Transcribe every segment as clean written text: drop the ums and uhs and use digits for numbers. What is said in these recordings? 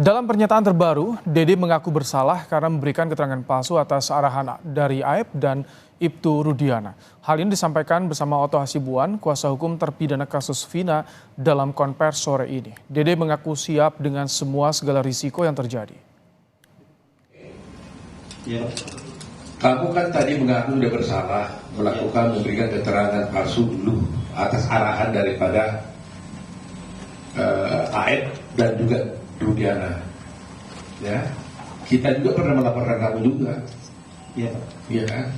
Dalam pernyataan terbaru, Dede mengaku bersalah karena memberikan keterangan palsu atas arahan dari Aep dan Ibtu Rudiana. Hal ini disampaikan bersama Otto Hasibuan, kuasa hukum terpidana kasus Vina dalam konvers sore ini. Dede mengaku siap dengan segala risiko yang terjadi. Ya. Kamu kan tadi mengaku sudah bersalah melakukan memberikan keterangan palsu dulu atas arahan daripada Aep dan juga Rudiana. Ya, kita juga pernah melaporkan kamu juga. Iya, iya kan?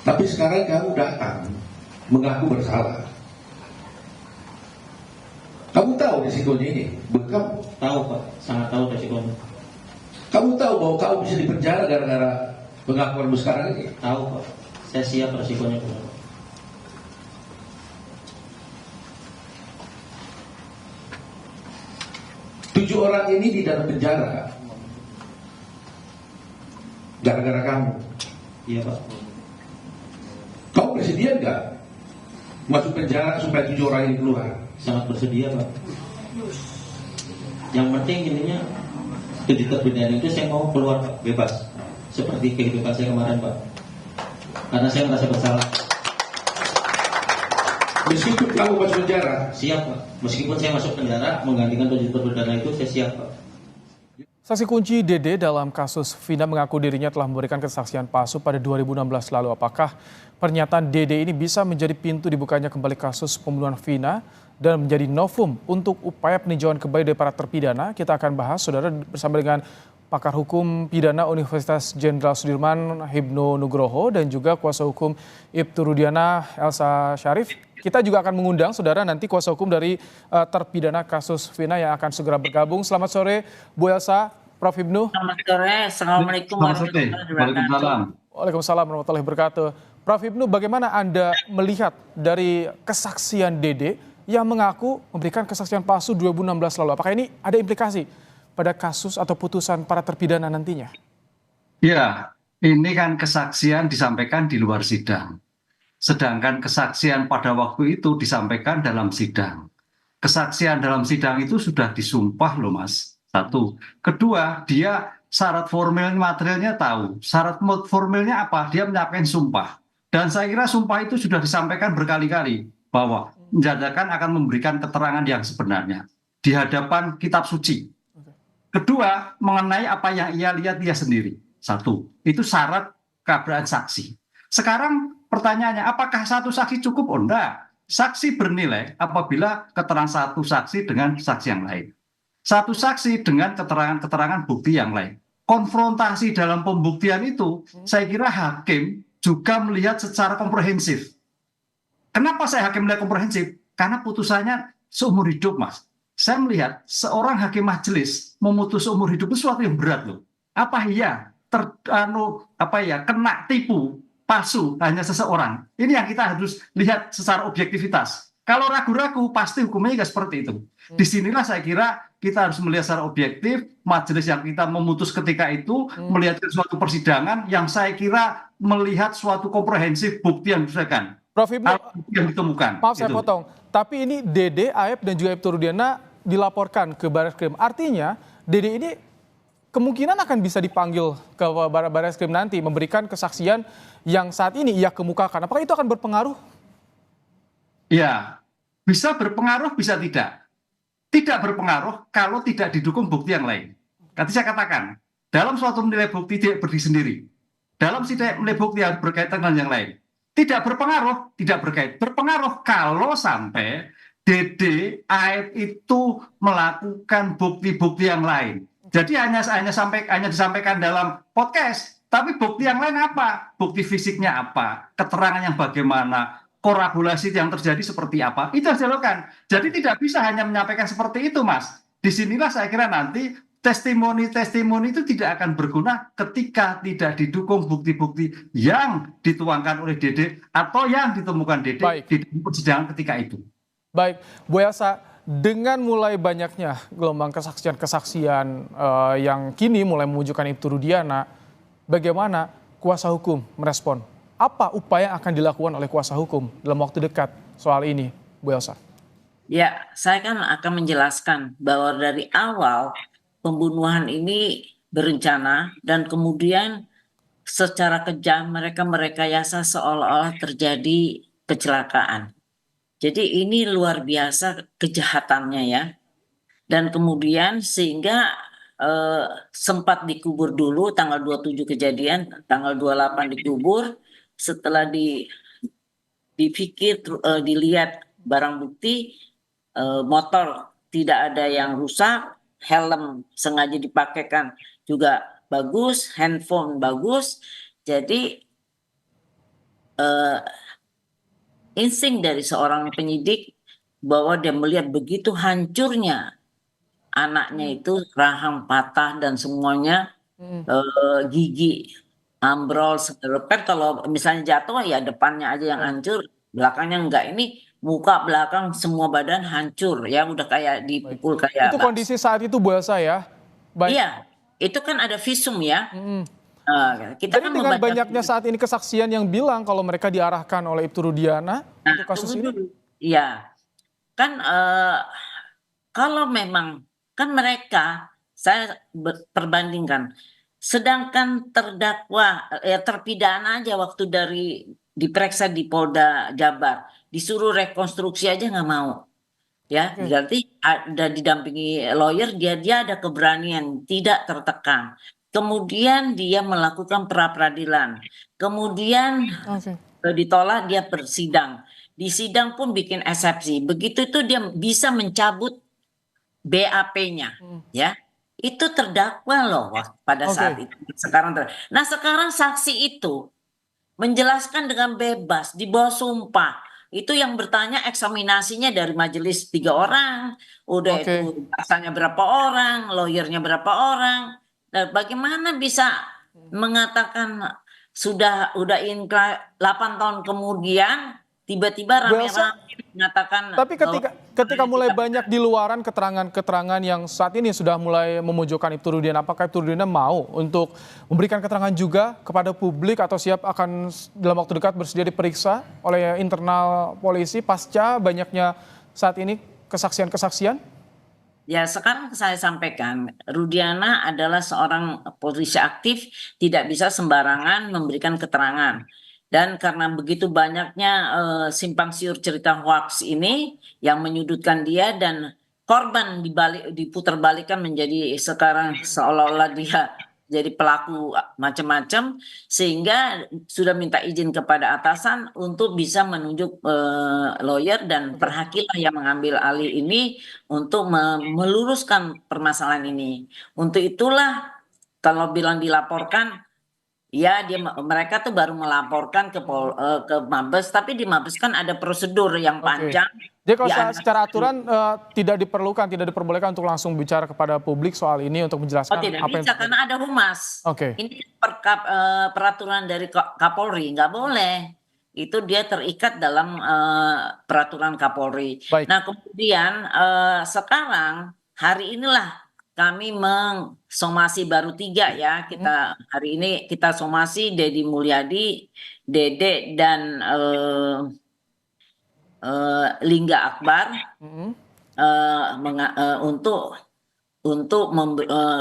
Tapi sekarang kamu datang mengaku bersalah. Kamu tahu risikonya ini? Kamu tahu Pak, sangat tahu risikonya. Kamu tahu bahwa kamu bisa dipenjara gara-gara pengakuanmu sekarang ini? Tahu Pak, saya siap risikonya Pak. 7 orang ini di dalam penjara gara-gara kamu. Iya Pak. Kamu bersedia nggak masuk penjara supaya 7 orang ini keluar? Sangat bersedia Pak. Yang penting intinya di terpidana itu saya mau keluar Pak, bebas. Seperti kehidupan saya kemarin Pak. Karena saya merasa bersalah. Meskipun kamu masuk penjara? Siap Pak. Meskipun saya masuk penjara menggantikan 7 terpidana itu, saya siap Pak. Saksi kunci Dede dalam kasus Vina mengaku dirinya telah memberikan kesaksian palsu pada 2016 lalu. Apakah pernyataan Dede ini bisa menjadi pintu dibukanya kembali kasus pembunuhan Vina dan menjadi novum untuk upaya peninjauan kembali dari para terpidana? Kita akan bahas, saudara, bersama dengan pakar hukum pidana Universitas Jenderal Sudirman Hibnu Nugroho dan juga kuasa hukum Ibtu Rudiana Elsa Syarif. Kita juga akan mengundang, saudara, nanti kuasa hukum dari terpidana kasus Vina yang akan segera bergabung. Selamat sore, Bu Elsa, Prof. Hibnu. Selamat sore, Assalamualaikum warahmatullahi wabarakatuh. Waalaikumsalam warahmatullahi wabarakatuh. Prof. Hibnu, bagaimana Anda melihat dari kesaksian Dede yang mengaku memberikan kesaksian palsu 2016 lalu? Apakah ini ada implikasi pada kasus atau putusan para terpidana nantinya? Ya, ini kan kesaksian disampaikan di luar sidang. Sedangkan kesaksian pada waktu itu disampaikan dalam sidang. Kesaksian dalam sidang itu sudah disumpah loh Mas. Satu. Kedua, dia syarat formil materialnya tahu. Syarat formilnya apa? Dia menyampaikan sumpah. Dan saya kira sumpah itu sudah disampaikan berkali-kali bahwa menjadakan akan memberikan keterangan yang sebenarnya di hadapan kitab suci. Kedua, mengenai apa yang ia lihat dia sendiri. Satu, itu syarat keberadaan saksi. Sekarang pertanyaannya, apakah satu saksi cukup? Oh enggak. Saksi bernilai apabila keterangan satu saksi dengan saksi yang lain. Satu saksi dengan keterangan-keterangan bukti yang lain. Konfrontasi dalam pembuktian itu, saya kira hakim juga melihat secara komprehensif. Kenapa saya hakim melihat komprehensif? Karena putusannya seumur hidup, Mas. Saya melihat seorang hakim majelis memutus seumur hidup itu sesuatu yang berat loh. Apa iya kena tipu palsu hanya seseorang? Ini yang kita harus lihat secara objektivitas. Kalau ragu-ragu pasti hukumnya nggak seperti itu. Disinilah saya kira kita harus melihat secara objektif majelis yang kita memutus ketika itu melihat suatu persidangan yang saya kira melihat suatu komprehensif bukti yang diselesaikan. Prof. Hibnu, yang ditemukan. maaf saya potong. Tapi ini Dede, Aep dan juga Ibtu Rudiana dilaporkan ke Barreskrim. Artinya Dede ini kemungkinan akan bisa dipanggil ke Barreskrim nanti memberikan kesaksian yang saat ini ia kemukakan. Apakah itu akan berpengaruh? Ya, bisa berpengaruh, bisa tidak. Tidak berpengaruh kalau tidak didukung bukti yang lain. Tadi saya katakan, dalam suatu menilai bukti tidak berdiri sendiri. Dalam menilai bukti yang berkaitan dengan yang lain. Tidak berpengaruh, tidak berkait. Berpengaruh kalau sampai Dede, Aep itu melakukan bukti-bukti yang lain. Jadi hanya disampaikan dalam podcast, tapi bukti yang lain apa? Bukti fisiknya apa? Keterangan yang bagaimana? Korelasi yang terjadi seperti apa? Itu harus dilakukan. Jadi tidak bisa hanya menyampaikan seperti itu, Mas. Disinilah saya kira nanti testimoni-testimoni itu tidak akan berguna ketika tidak didukung bukti-bukti yang dituangkan oleh Dede atau yang ditemukan Dede di persidangan ketika itu. Baik, Bu Elsa, dengan mulai banyaknya gelombang kesaksian-kesaksian yang kini mulai menunjukkan Ibtu Rudiana, bagaimana kuasa hukum merespon? Apa upaya yang akan dilakukan oleh kuasa hukum dalam waktu dekat soal ini, Bu Elsa? Ya, saya kan akan menjelaskan bahwa dari awal pembunuhan ini berencana dan kemudian secara kejam mereka merekayasa seolah-olah terjadi kecelakaan. Jadi ini luar biasa kejahatannya ya. Dan kemudian sehingga sempat dikubur dulu tanggal 27 kejadian, tanggal 28 dikubur, setelah dipikir dilihat barang bukti, motor tidak ada yang rusak, helm sengaja dipakaikan juga bagus, handphone bagus. Jadi insting dari seorang penyidik bahwa dia melihat begitu hancurnya anaknya itu, rahang patah dan semuanya, gigi ambrol. Kan kalau misalnya jatuh ya depannya aja yang hancur, belakangnya enggak. Ini muka belakang semua badan hancur ya, udah kayak Baik. dipukul kayak Itu bakso. kondisi saat itu Bu Elsa ya. Baik. Iya, itu kan ada visum ya. Kita Jadi kan dengan membaca banyaknya saat ini kesaksian yang bilang kalau mereka diarahkan oleh Ibtu Rudiana Nah, untuk kasus tunggu ini. dulu. Iya, kan kalau memang kan mereka, saya perbandingkan, sedangkan terdakwa terpidana aja waktu dari diperiksa di Polda Jabar disuruh rekonstruksi aja nggak mau, ya Oke. berarti ada didampingi lawyer, dia ada keberanian tidak tertekan, kemudian dia melakukan pra peradilan, kemudian Oke. ditolak, dia bersidang, di sidang pun bikin eksepsi, begitu itu dia bisa mencabut BAP-nya, ya itu terdakwa loh pada saat Oke. itu. Sekarang nah sekarang saksi itu menjelaskan dengan bebas di bawah sumpah. Itu yang bertanya eksaminasinya dari majelis 3 orang, udah Oke. itu asalnya berapa orang, lawyernya berapa orang. Dan bagaimana bisa mengatakan udah inkrah 8 tahun kemudian tiba-tiba Bu Elsa, rame-rame mengatakan tapi bahwa ketika mulai tidak banyak benar. di luaran keterangan-keterangan yang saat ini sudah mulai memojokkan Ibtu Rudiana, apakah Ibtu Rudiana mau untuk memberikan keterangan juga kepada publik atau siap akan dalam waktu dekat bersedia diperiksa oleh internal polisi pasca banyaknya saat ini kesaksian-kesaksian? Ya, sekarang saya sampaikan, Rudiana adalah seorang polisi aktif, tidak bisa sembarangan memberikan keterangan. Dan karena begitu banyaknya simpang siur cerita hoax ini yang menyudutkan dia, dan korban diputarbalikkan menjadi sekarang seolah-olah dia jadi pelaku macam-macam, sehingga sudah minta izin kepada atasan untuk bisa menunjuk lawyer, dan Oke. perhakilah yang mengambil alih ini untuk meluruskan permasalahan ini. Untuk itulah kalau bilang dilaporkan, ya mereka tuh baru melaporkan ke Mabes, tapi di Mabes kan ada prosedur yang Oke. panjang. Jadi kalau Di antara secara aturan tidak diperlukan, tidak diperbolehkan untuk langsung bicara kepada publik soal ini untuk Oh menjelaskan tidak apa yang bisa terjadi. karena ada humas. Oke. Ini peraturan dari Kapolri, nggak boleh. Itu dia terikat dalam peraturan Kapolri. Baik. Nah kemudian sekarang hari inilah kami mengsomasi baru 3 ya. Kita hari ini kita somasi Deddy Mulyadi, Dede dan Lingga Akbar Mhm. untuk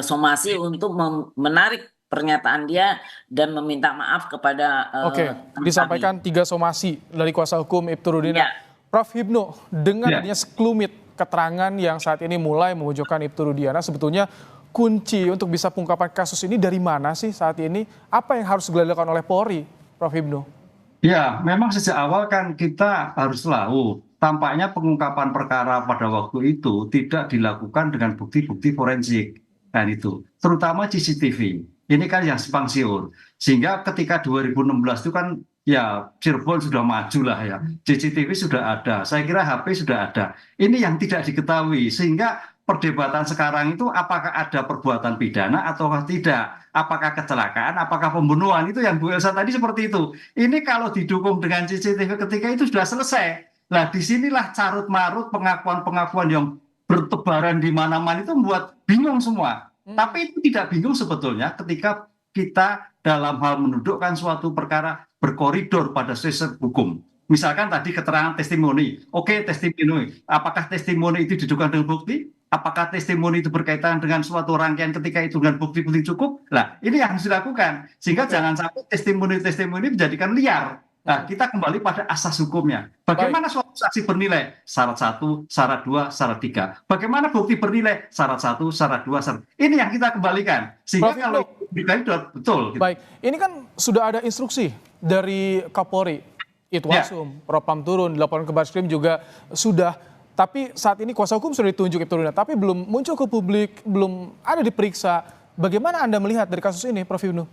somasi untuk menarik pernyataan dia dan meminta maaf kepada Oke, teman kami. disampaikan 3 somasi dari kuasa hukum Ibtu Rudiana. Ya, Prof. Hipnu, dengan Ya. adanya sekelumit keterangan yang saat ini mulai memojokkan Ibtu Rudiana, sebetulnya kunci untuk bisa pengungkapan kasus ini dari mana sih saat ini? Apa yang harus dilakukan oleh Polri, Prof. Hipnu? Ya, memang sejak awal kan kita harus tahu, tampaknya pengungkapan perkara pada waktu itu tidak dilakukan dengan bukti-bukti forensik. Dan itu, terutama CCTV. Ini kan yang simpang siur. Sehingga ketika 2016 itu kan ya Cirebon sudah maju lah ya. CCTV sudah ada, saya kira HP sudah ada. Ini yang tidak diketahui, sehingga perdebatan sekarang itu apakah ada perbuatan pidana atau tidak. Apakah kecelakaan, apakah pembunuhan, itu yang Bu Elsa tadi seperti itu. Ini kalau didukung dengan CCTV ketika itu sudah selesai. Nah, disinilah carut marut pengakuan-pengakuan yang bertebaran di mana-mana itu membuat bingung semua. Tapi itu tidak bingung sebetulnya ketika kita dalam hal mendudukkan suatu perkara berkoridor pada sistem hukum. Misalkan tadi keterangan testimoni, oke testimoni, apakah testimoni itu didukung dengan bukti? Apakah testimoni itu berkaitan dengan suatu rangkaian ketika itu dengan bukti-bukti cukup? Nah, ini yang harus dilakukan. Sehingga jangan sampai testimoni-testimoni menjadikan liar. Nah, kita kembali pada asas hukumnya. Bagaimana suatu saksi bernilai? Syarat 1, syarat 2, syarat 3. Bagaimana bukti bernilai? Syarat 1, syarat 2, syarat. Ini yang kita kembalikan. Sehingga Prof. kalau dikali betul. Gitu. Baik, ini kan sudah ada instruksi dari Kapolri, Itwasum, Propam turun, laporan ke Barreskrim juga sudah. Tapi saat ini kuasa hukum sudah ditunjuk Ibtu Rudiana, tapi belum muncul ke publik, belum ada diperiksa. Bagaimana Anda melihat dari kasus ini, Prof. Ibnu?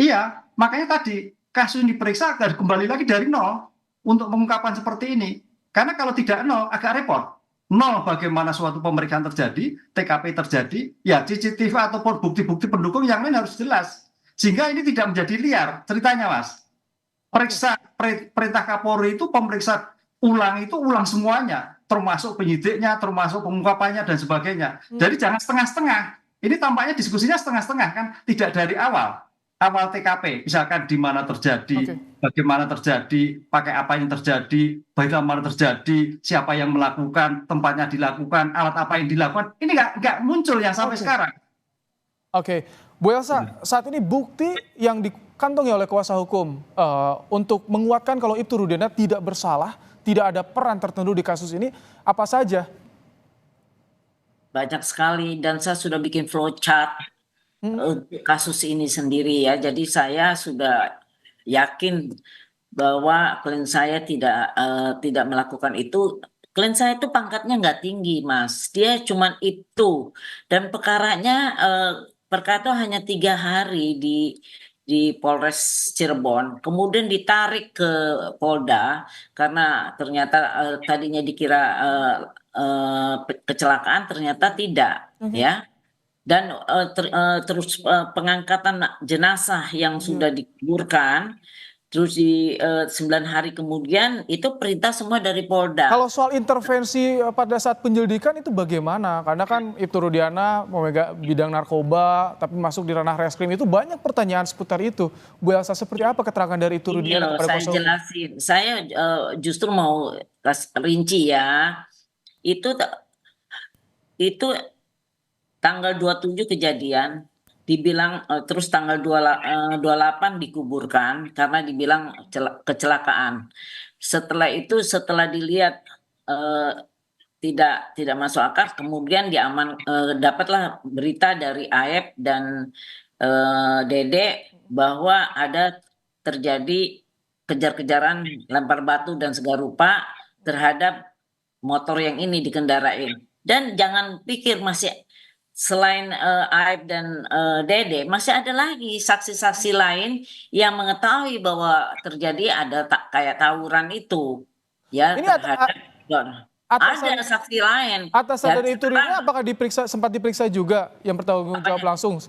Iya, makanya tadi kasus ini diperiksa harus kembali lagi dari nol untuk pengungkapan seperti ini. Karena kalau tidak nol agak repot. Nol bagaimana suatu pemeriksaan terjadi, TKP terjadi, ya CCTV ataupun bukti-bukti pendukung yang lain harus jelas. Sehingga ini tidak menjadi liar ceritanya, Mas. Perintah Kapolri itu pemeriksaan ulang semuanya, termasuk penyidiknya, termasuk pengungkapannya dan sebagainya. Jadi jangan setengah-setengah. Ini tampaknya diskusinya setengah-setengah kan, tidak dari awal TKP, misalkan di mana terjadi, bagaimana terjadi, pakai apa yang terjadi, bagaimana terjadi, siapa yang melakukan, tempatnya dilakukan, alat apa yang dilakukan. Ini nggak muncul yang sampai sekarang. Oke, Bu Elsa, saat ini bukti yang dikantongi oleh kuasa hukum untuk menguatkan kalau Ibtu Rudiana tidak bersalah, tidak ada peran tertentu di kasus ini, apa saja? Banyak sekali, dan saya sudah bikin flowchart untuk kasus ini sendiri ya. Jadi saya sudah yakin bahwa klien saya tidak melakukan itu. Klien saya itu pangkatnya nggak tinggi, Mas. Dia cuman itu, dan perkara itu hanya 3 hari di Polres Cirebon, kemudian ditarik ke Polda karena ternyata tadinya dikira kecelakaan, ternyata tidak, ya. Dan terus pengangkatan jenazah yang sudah dikuburkan, terus di 9 hari kemudian itu perintah semua dari Polda. Kalau soal intervensi pada saat penyelidikan itu bagaimana? Karena kan Ibtu Rudiana memegang bidang narkoba, tapi masuk di ranah reskrim, itu banyak pertanyaan seputar itu. Bu Elsa, seperti apa keterangan dari Ibtu Rudiana kepada kuasa hukum? Saya jelasin, saya justru mau rinci ya. Itu tanggal 27 kejadian, dibilang terus tanggal 28 dikuburkan karena dibilang kecelakaan. Setelah itu, setelah dilihat tidak masuk akal, kemudian dapatlah berita dari AEP dan Dede bahwa ada terjadi kejar-kejaran, lempar batu dan segala rupa terhadap motor yang ini dikendarain. Dan jangan pikir masih selain Aib dan Dede, masih ada lagi saksi-saksi lain yang mengetahui bahwa terjadi ada kayak tawuran itu, ya. Ini ada saksi lain. Atasan dari Ibtu Rudiana apakah sempat diperiksa juga yang bertanggung jawab langsung?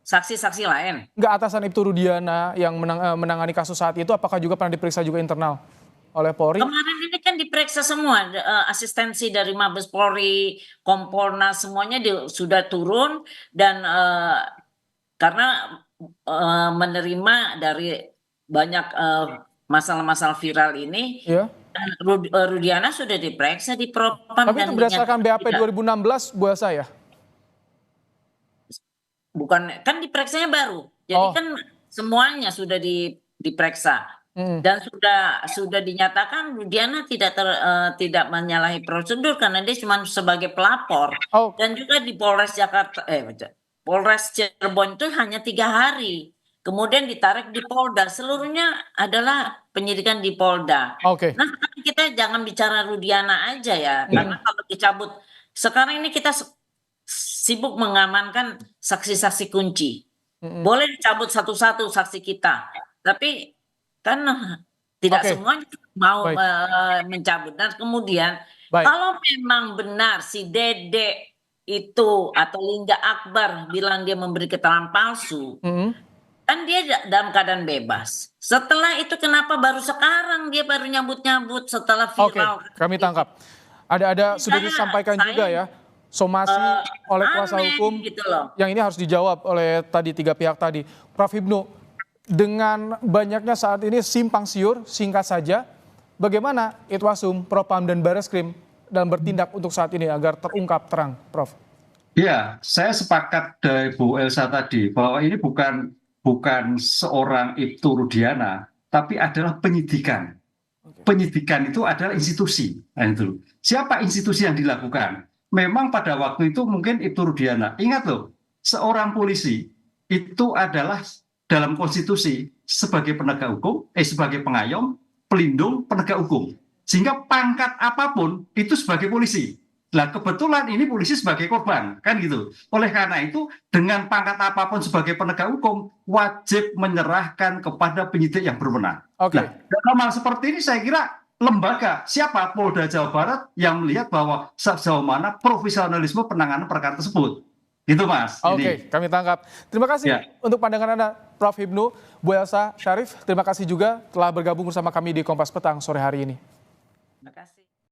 Saksi-saksi lain? Enggak, atasan Ibtu Rudiana yang menangani kasus saat itu, apakah juga pernah diperiksa juga internal oleh Polri? Kemarin ini kan diperiksa semua, asistensi dari Mabes Polri, Kompolnas, semuanya sudah turun, dan karena menerima dari banyak masalah-masalah viral ini, Rudiana sudah diperiksa di Propam. Tapi itu berdasarkan BAP 2016, Bu Elsa ya? Bukan, kan diperiksanya baru, jadi kan semuanya sudah diperiksa. Dan sudah dinyatakan Rudiana tidak menyalahi prosedur karena dia cuma sebagai pelapor. Dan juga di Polres Polres Cirebon itu hanya 3 hari, kemudian ditarik di Polda. Seluruhnya adalah penyidikan di Polda. Nah, kita jangan bicara Rudiana aja ya, karena kalau dicabut sekarang ini kita sibuk mengamankan saksi-saksi kunci. Boleh dicabut satu-satu saksi kita, tapi kan tidak semuanya mau mencabut. Dan kemudian kalau memang benar si Dede itu atau Lingga Akbar bilang dia memberi keterangan palsu, kan dia dalam keadaan bebas. Setelah itu kenapa baru sekarang dia baru nyambut-nyambut setelah viral? Kami tangkap. Ada sudah disampaikan juga ya, somasi oleh kuasa hukum, gitu yang ini harus dijawab oleh tadi 3 pihak tadi. Prof. Ibnu, dengan banyaknya saat ini simpang siur, singkat saja, bagaimana Itwasum, Propam, dan Bareskrim dalam bertindak untuk saat ini agar terungkap terang, Prof? Ya, saya sepakat dari Bu Elsa tadi bahwa ini bukan seorang Ibtu Rudiana, tapi adalah penyidikan. Penyidikan itu adalah institusi. Nah, itu. Siapa institusi yang dilakukan? Memang pada waktu itu mungkin Ibtu Rudiana. Ingat loh, seorang polisi itu adalah dalam konstitusi sebagai penegak hukum, sebagai pengayom, pelindung, penegak hukum. Sehingga pangkat apapun itu sebagai polisi. Nah, kebetulan ini polisi sebagai korban, kan gitu. Oleh karena itu, dengan pangkat apapun sebagai penegak hukum, wajib menyerahkan kepada penyidik yang berwenang. Oke. Nah, dalam hal seperti ini saya kira lembaga, siapa Polda Jawa Barat yang melihat bahwa sejauh mana profesionalisme penanganan perkara tersebut. Itu Mas. Oke, kami tangkap. Terima kasih Ya. untuk pandangan Anda, Prof. Hipnu. Bu Elsa Syarif, terima kasih juga telah bergabung bersama kami di Kompas Petang sore hari ini. Terima kasih.